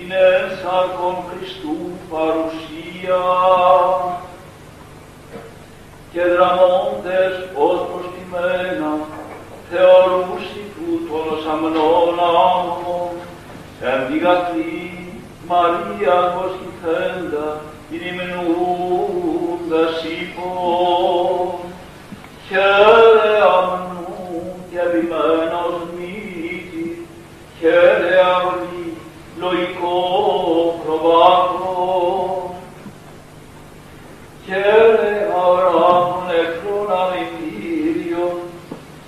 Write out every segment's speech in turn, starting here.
την ένσαρκον Χριστού παρουσία και δραμώντες ως προστιμένα θεωρούσι τούτων σαμνών άμμων εν τη γαθρή Μαρία κοσχηθέντα την υμνούντας υπόν χαίρε αμνού και επιμένος μύτη χαίρε αυλή λογικό προβάτων χαίρε αοράχων εχθρών αμυντήριων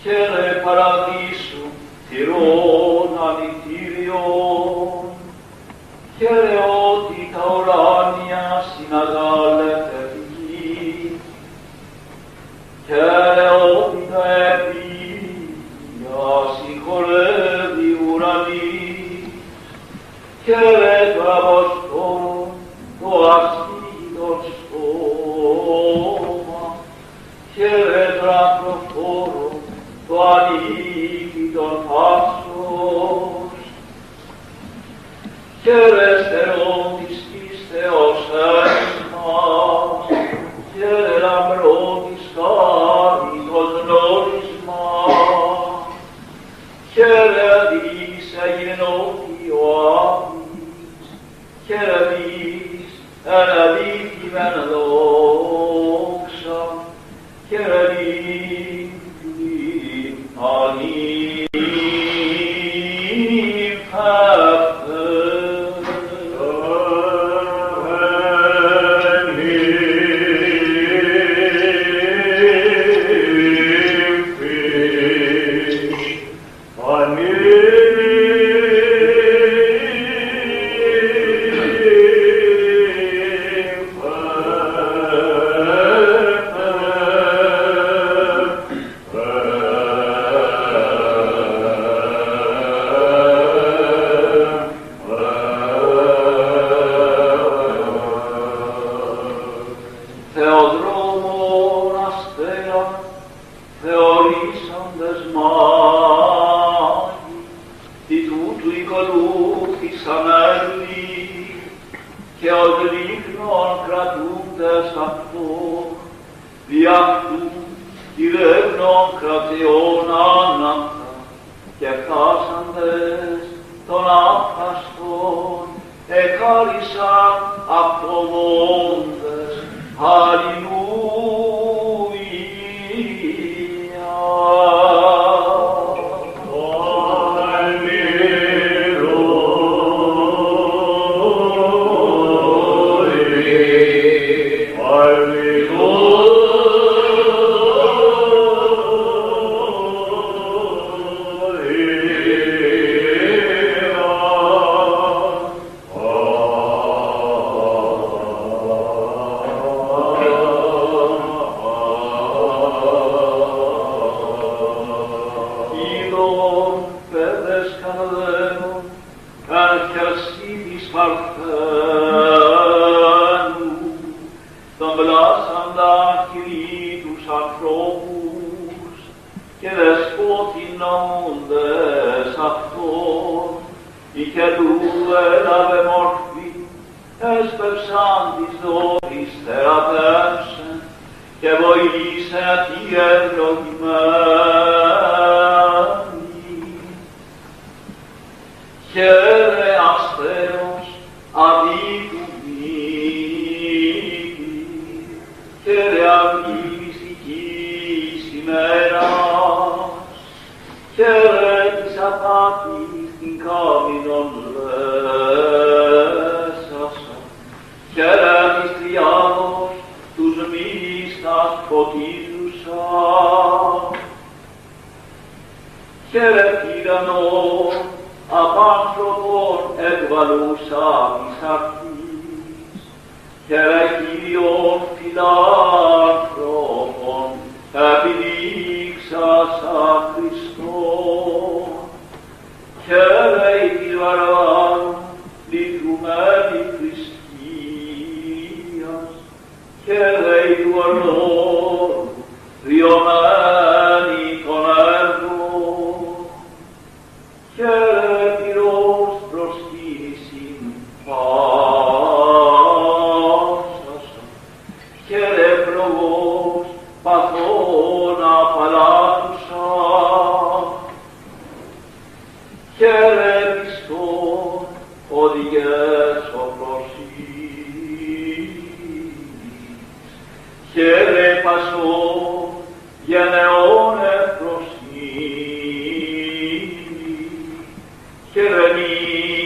χαίρε παραδείσου θυρών αμυντήριων χαίρε ότι τα ουράνια συναγάλετε γη χαίρε ότι τα επίγεια συγχωρεύει ουρανή χαίρε το αποστόλων το ασκήτων στόμα χαίρε το ακροφόρων το ανίκητον φάσος χαίρε στερών της γης Θεός έσμας χαίρε λαμπρόν της χάριτος γνώρισμα χαίρε δις έγινε ότι ο Άβης χαίρε δις εν αδίκημεν δόξα χαίρε δις αγαθόν γενεών ευπροσύνη. Χαιρετή